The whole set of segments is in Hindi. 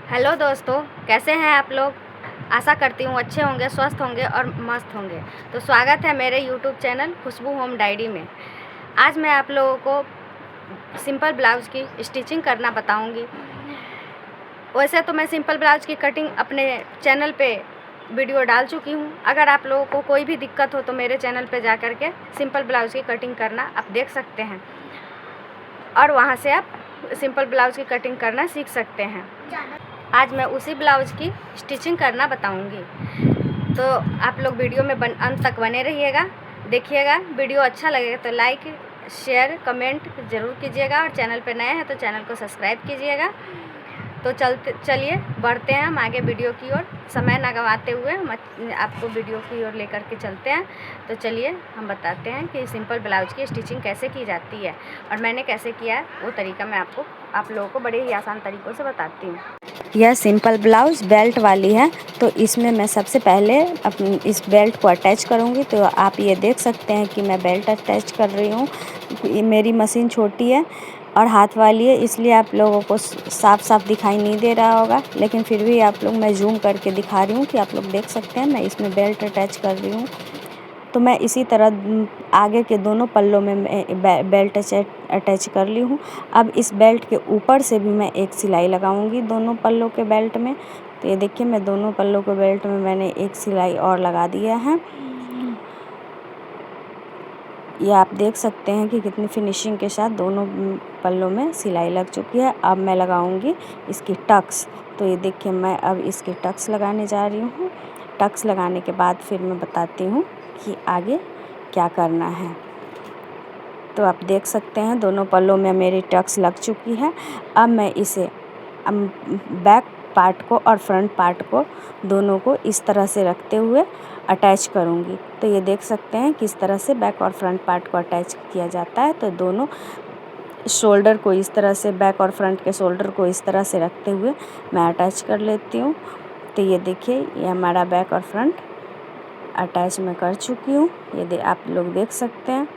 हेलो दोस्तों, कैसे हैं आप लोग। आशा करती हूँ अच्छे होंगे, स्वस्थ होंगे और मस्त होंगे। तो स्वागत है मेरे यूट्यूब चैनल खुशबू होम डायरी में। आज मैं आप लोगों को सिंपल ब्लाउज़ की स्टिचिंग करना बताऊँगी। वैसे तो मैं सिंपल ब्लाउज़ की कटिंग अपने चैनल पे वीडियो डाल चुकी हूँ। अगर आप लोगों को कोई भी दिक्कत हो तो मेरे चैनल पे जा कर के सिंपल ब्लाउज़ की कटिंग करना आप देख सकते हैं और वहाँ से आप सिंपल ब्लाउज़ की कटिंग करना सीख सकते हैं। आज मैं उसी ब्लाउज़ की स्टिचिंग करना बताऊंगी, तो आप लोग वीडियो में अंत तक बने रहिएगा, देखिएगा। वीडियो अच्छा लगेगा तो लाइक, शेयर, कमेंट ज़रूर कीजिएगा और चैनल पर नए हैं तो चैनल को सब्सक्राइब कीजिएगा। तो चलिए बढ़ते हैं हम आगे वीडियो की ओर। समय ना गंवाते हुए हम आपको वीडियो की ओर लेकर के चलते हैं। तो चलिए हम बताते हैं कि सिंपल ब्लाउज़ की स्टिचिंग कैसे की जाती है और मैंने कैसे किया है, वो तरीका मैं आप लोगों को बड़े ही आसान तरीक़ों से बताती हूँ। यह सिंपल ब्लाउज़ बेल्ट वाली है, तो इसमें मैं सबसे पहले अपनी इस बेल्ट को अटैच करूँगी। तो आप ये देख सकते हैं कि मैं बेल्ट अटैच कर रही हूँ। मेरी मशीन छोटी है और हाथ वाली है, इसलिए आप लोगों को साफ साफ दिखाई नहीं दे रहा होगा, लेकिन फिर भी आप लोग मैं जूम करके दिखा रही हूँ कि आप लोग देख सकते हैं। मैं इसमें बेल्ट अटैच कर रही हूँ। तो मैं इसी तरह आगे के दोनों पल्लों में बेल्ट अटैच कर ली हूँ। अब इस बेल्ट के ऊपर से भी मैं एक सिलाई लगाऊंगी दोनों पल्लों के बेल्ट में। तो ये देखिए, मैं दोनों पल्लों के बेल्ट में मैंने एक सिलाई और लगा दिया है। ये आप देख सकते हैं कि कितनी फिनिशिंग के साथ दोनों पल्लों में सिलाई लग चुकी है। अब मैं लगाऊंगी इसकी टक्स। तो ये देखिए, मैं अब इसकी टक्स लगाने जा रही हूँ। टक्स लगाने के बाद फिर मैं बताती हूँ कि आगे क्या करना है। तो आप देख सकते हैं दोनों पल्लों में मेरी टक्स लग चुकी है। अब मैं इसे बैक पार्ट को और फ्रंट पार्ट को दोनों को इस तरह से रखते हुए अटैच करूँगी। तो ये देख सकते हैं किस तरह से बैक और फ्रंट पार्ट को अटैच किया जाता है। तो दोनों शोल्डर को इस तरह से, बैक और फ्रंट के शोल्डर को इस तरह से रखते हुए मैं अटैच कर लेती हूँ। तो ये देखिए, ये हमारा बैक और फ्रंट अटैच मैं कर चुकी हूँ। ये आप लोग देख सकते हैं।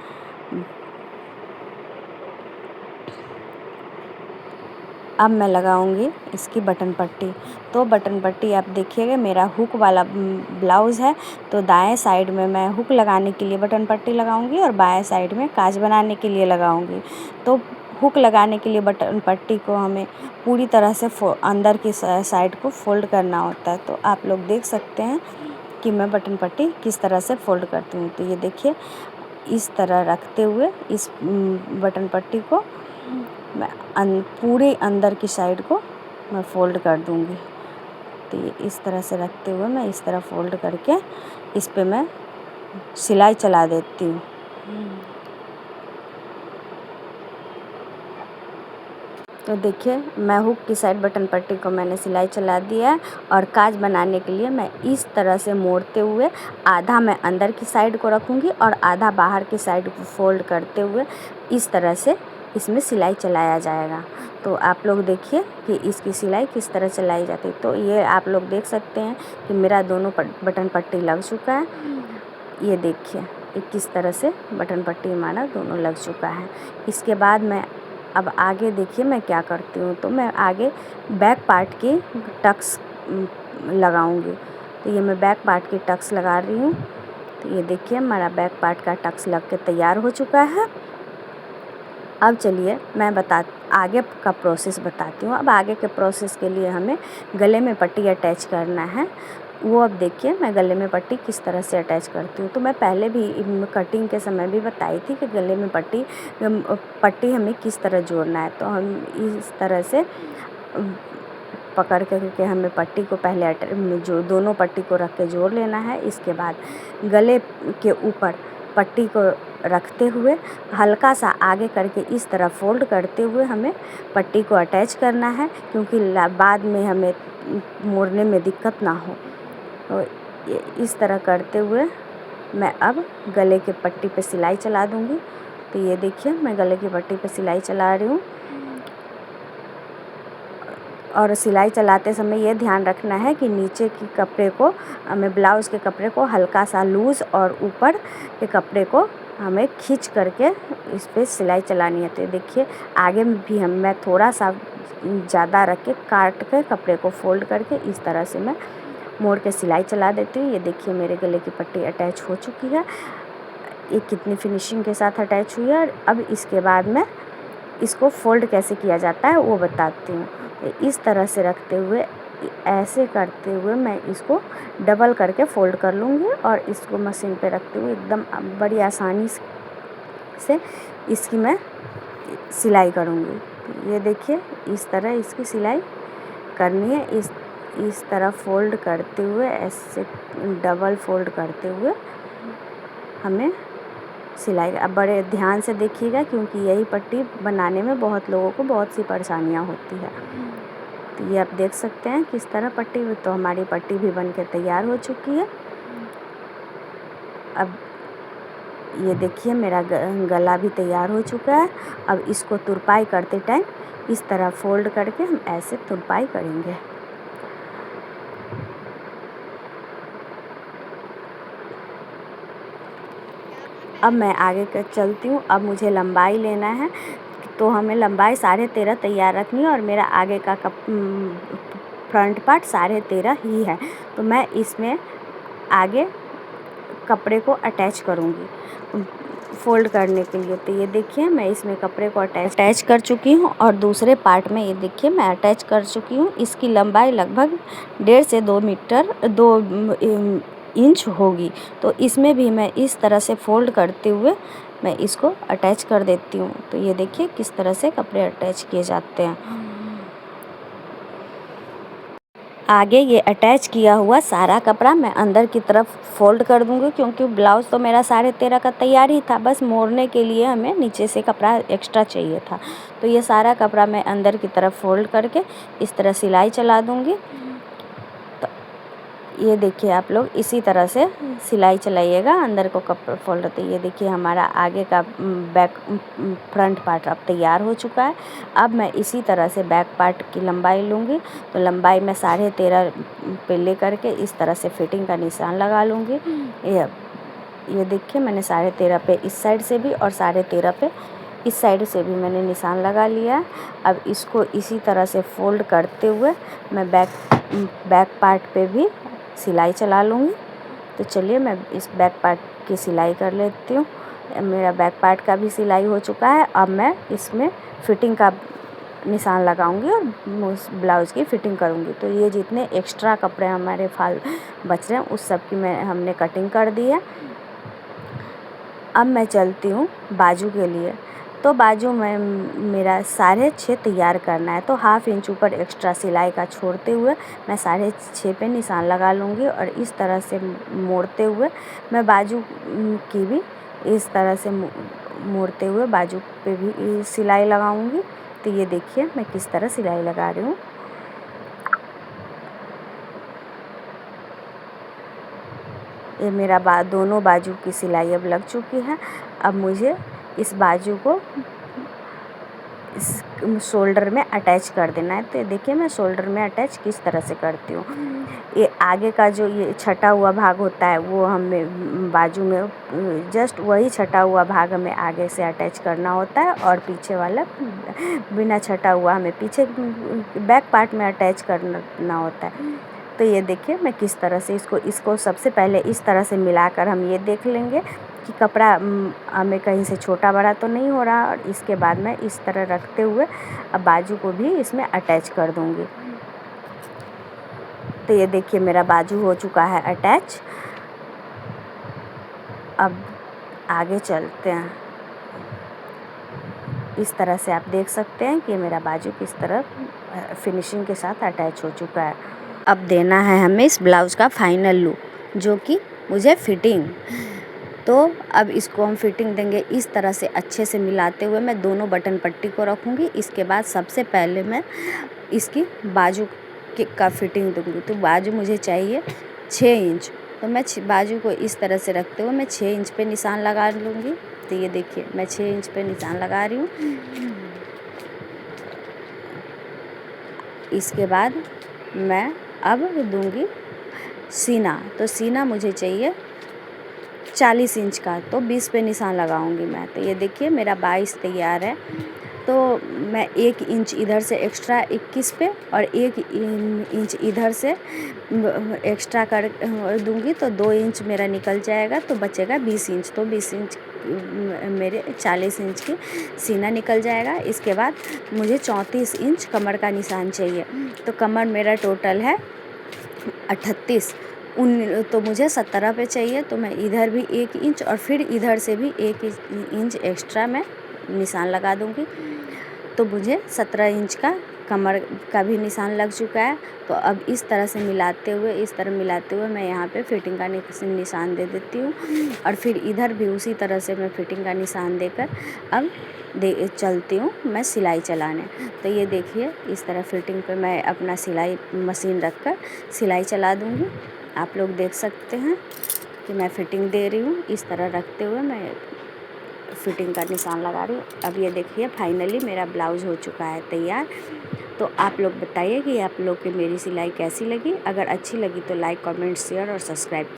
अब मैं लगाऊंगी इसकी बटन पट्टी। तो बटन पट्टी आप देखिएगा, मेरा हुक वाला ब्लाउज़ है, तो दाएं साइड में मैं हुक लगाने के लिए बटन पट्टी लगाऊंगी और बाएं साइड में काज बनाने के लिए लगाऊंगी। तो हुक लगाने के लिए बटन पट्टी को हमें पूरी तरह से अंदर की साइड को फोल्ड करना होता है। तो आप लोग देख सकते हैं कि मैं बटन पट्टी किस तरह से फोल्ड करती हूँ। तो ये देखिए, इस तरह रखते हुए इस बटन पट्टी को मैं पूरे अंदर की साइड को मैं फ़ोल्ड कर दूँगी। तो ये इस तरह से रखते हुए मैं इस तरह फ़ोल्ड करके इस पे मैं सिलाई चला देती हूँ। तो देखिए, मैं हुक की साइड बटन पट्टी को मैंने सिलाई चला दिया है और काज बनाने के लिए मैं इस तरह से मोड़ते हुए आधा मैं अंदर की साइड को रखूँगी और आधा बाहर की साइड को फ़ोल्ड करते हुए इस तरह से इसमें सिलाई चलाया जाएगा। तो आप लोग देखिए कि इसकी सिलाई किस तरह चलाई जाती है। तो ये आप लोग देख सकते हैं कि मेरा दोनों बटन पट्टी लग चुका है। ये देखिए, किस तरह से बटन पट्टी हमारा दोनों लग चुका है। इसके बाद मैं अब आगे देखिए मैं क्या करती हूँ। तो मैं आगे बैक पार्ट की टक्स लगाऊंगी। तो ये मैं बैक पार्ट की टक्स लगा रही हूँ। तो ये देखिए, हमारा बैक पार्ट का टक्स लग के तैयार हो चुका है। अब चलिए मैं आगे का प्रोसेस बताती हूँ। अब आगे के प्रोसेस के लिए हमें गले में पट्टी अटैच करना है। वो अब देखिए, मैं गले में पट्टी किस तरह से अटैच करती हूँ। तो मैं पहले भी कटिंग के समय भी बताई थी कि गले में पट्टी हमें किस तरह जोड़ना है। तो हम इस तरह से पकड़ करके हमें पट्टी को पहले जो दोनों पट्टी को रख के जोड़ लेना है। इसके बाद गले के ऊपर पट्टी को रखते हुए हल्का सा आगे करके इस तरह फ़ोल्ड करते हुए हमें पट्टी को अटैच करना है, क्योंकि बाद में हमें मोड़ने में दिक्कत ना हो। तो इस तरह करते हुए मैं अब गले के पट्टी पे सिलाई चला दूँगी। तो ये देखिए, मैं गले की पट्टी पे सिलाई चला रही हूँ। और सिलाई चलाते समय ये ध्यान रखना है कि नीचे के कपड़े को, हमें ब्लाउज़ के कपड़े को हल्का सा लूज़ और ऊपर के कपड़े को हमें खींच करके इस पे सिलाई चलानी है। तो देखिए आगे में भी मैं थोड़ा सा ज़्यादा रख के काट के कपड़े को फोल्ड करके इस तरह से मैं मोड़ के सिलाई चला देती हूँ। ये देखिए मेरे गले की पट्टी अटैच हो चुकी है। ये कितनी फिनिशिंग के साथ अटैच हुई है। अब इसके बाद मैं इसको फोल्ड कैसे किया जाता है वो बताती हूँ। इस तरह से रखते हुए ऐसे करते हुए मैं इसको डबल करके फ़ोल्ड कर लूँगी और इसको मशीन पे रखते हुए एकदम बड़ी आसानी से इसकी मैं सिलाई करूँगी। ये देखिए इस तरह इसकी सिलाई करनी है। इस तरह फ़ोल्ड करते हुए ऐसे डबल फ़ोल्ड करते हुए हमें सिलाई, अब बड़े ध्यान से देखिएगा क्योंकि यही पट्टी बनाने में बहुत लोगों को बहुत सी परेशानियाँ होती है। तो ये आप देख सकते हैं किस तरह पट्टी, तो हमारी पट्टी भी बन के तैयार हो चुकी है। अब ये देखिए मेरा गला भी तैयार हो चुका है। अब इसको तुरपाई करते टाइम इस तरह फोल्ड करके हम ऐसे तुरपाई करेंगे। अब मैं आगे कर चलती हूँ। अब मुझे लंबाई लेना है तो हमें लंबाई 13.5 तैयार रखनी है और मेरा आगे का फ्रंट पार्ट 13.5 ही है। तो मैं इसमें आगे कपड़े को अटैच करूँगी फ़ोल्ड करने के लिए। तो ये देखिए मैं इसमें कपड़े को अटैच कर चुकी हूँ और दूसरे पार्ट में ये देखिए मैं अटैच कर चुकी हूँ। इसकी लंबाई लगभग 1.5 से 2 इंच होगी। तो इसमें भी मैं इस तरह से फ़ोल्ड करते हुए मैं इसको अटैच कर देती हूँ। तो ये देखिए किस तरह से कपड़े अटैच किए जाते हैं। आगे ये अटैच किया हुआ सारा कपड़ा मैं अंदर की तरफ फ़ोल्ड कर दूँगी क्योंकि ब्लाउज़ तो मेरा 13.5 का तैयार ही था, बस मोड़ने के लिए हमें नीचे से कपड़ा एक्स्ट्रा चाहिए था। तो ये सारा कपड़ा मैं अंदर की तरफ फ़ोल्ड करके इस तरह सिलाई चला दूँगी। तो ये देखिए आप लोग इसी तरह से सिलाई चलाइएगा अंदर को कपड़ा फोल्ड होते। ये देखिए हमारा आगे का फ्रंट पार्ट अब तैयार हो चुका है। अब मैं इसी तरह से बैक पार्ट की लंबाई लूँगी। तो लंबाई मैं 13.5 पे ले करके इस तरह से फिटिंग का निशान लगा लूँगी। ये देखिए मैंने 13.5 पे इस साइड से भी और 13.5 पे इस साइड से भी मैंने निशान लगा लिया है। अब इसको इसी तरह से फ़ोल्ड करते हुए मैं बैक पार्ट पे भी सिलाई चला लूँगी। तो चलिए मैं इस बैक पार्ट की सिलाई कर लेती हूँ। मेरा बैक पार्ट का भी सिलाई हो चुका है। अब मैं इसमें फिटिंग का निशान लगाऊंगी और उस ब्लाउज़ की फ़िटिंग करूंगी। तो ये जितने एक्स्ट्रा कपड़े हमारे बच रहे हैं उस सब की हमने कटिंग कर दी है। अब मैं चलती हूँ बाजू के लिए। तो बाजू में मेरा 6.5 तैयार करना है। तो हाफ इंच ऊपर एक्स्ट्रा सिलाई का छोड़ते हुए मैं 6.5 पे निशान लगा लूँगी और इस तरह से मोड़ते हुए मैं बाजू की भी इस तरह से मोड़ते हुए बाजू पे भी सिलाई लगाऊंगी। तो ये देखिए मैं किस तरह सिलाई लगा रही हूँ। ये मेरा दोनों बाजू की सिलाई अब लग चुकी है। अब मुझे इस बाजू को इस शोल्डर में अटैच कर देना है। तो देखिए मैं शोल्डर में अटैच किस तरह से करती हूँ। ये आगे का जो ये छटा हुआ भाग होता है वो हमें बाजू में जस्ट वही छटा हुआ भाग हमें आगे से अटैच करना होता है और पीछे वाला बिना छटा हुआ हमें पीछे बैक पार्ट में अटैच करना होता है। तो ये देखिए मैं किस तरह से इसको सबसे पहले इस तरह से मिलाकर हम ये देख लेंगे कि कपड़ा हमें कहीं से छोटा बड़ा तो नहीं हो रहा। और इसके बाद मैं इस तरह रखते हुए अब बाजू को भी इसमें अटैच कर दूँगी। तो ये देखिए मेरा बाजू हो चुका है अटैच। अब आगे चलते हैं। इस तरह से आप देख सकते हैं कि मेरा बाजू किस तरह फिनिशिंग के साथ अटैच हो चुका है। अब देना है हमें इस ब्लाउज़ का फाइनल लुक, जो कि मुझे फिटिंग। तो अब इसको हम फिटिंग देंगे इस तरह से अच्छे से मिलाते हुए मैं दोनों बटन पट्टी को रखूँगी। इसके बाद सबसे पहले मैं इसकी बाजू का फिटिंग दूँगी। तो बाजू मुझे चाहिए 6 इंच। तो मैं बाजू को इस तरह से रखते हुए मैं 6 इंच पे निशान लगा लूँगी। तो ये देखिए मैं 6 इंच पे निशान लगा रही हूँ। इसके बाद मैं अब दूँगी सीना। तो सीना मुझे चाहिए 40 इंच का, तो 20 पे निशान लगाऊंगी मैं। तो ये देखिए मेरा 22 तैयार है। तो मैं 1 इंच इधर से एक्स्ट्रा 21 पे और 1 इंच इधर से एक्स्ट्रा कर दूंगी, तो 2 इंच मेरा निकल जाएगा, तो बचेगा 20 इंच। तो 20 इंच मेरे 40 इंच की सीना निकल जाएगा। इसके बाद मुझे 34 इंच कमर का निशान चाहिए। तो कमर मेरा टोटल है 38, तो मुझे 17 पे चाहिए। तो मैं इधर भी 1 इंच और फिर इधर से भी 1 इंच एक्स्ट्रा मैं निशान लगा दूंगी। तो मुझे 17 इंच का कमर का भी निशान लग चुका है। तो अब इस तरह से मिलाते हुए मैं यहाँ पे फिटिंग का निशान दे देती हूँ, और फिर इधर भी उसी तरह से मैं फिटिंग का निशान देकर अब चलती हूँ मैं सिलाई चलाने। तो ये देखिए इस तरह फिटिंग पे मैं अपना सिलाई मशीन रख कर सिलाई चला दूँगी। आप लोग देख सकते हैं कि मैं फिटिंग दे रही हूँ, इस तरह रखते हुए मैं फिटिंग का निशान लगा रही हूँ। अब ये देखिए फाइनली मेरा ब्लाउज़ हो चुका है तैयार। तो आप लोग बताइए कि आप लोग की मेरी सिलाई कैसी लगी। अगर अच्छी लगी तो लाइक, कमेंट, शेयर और सब्सक्राइब।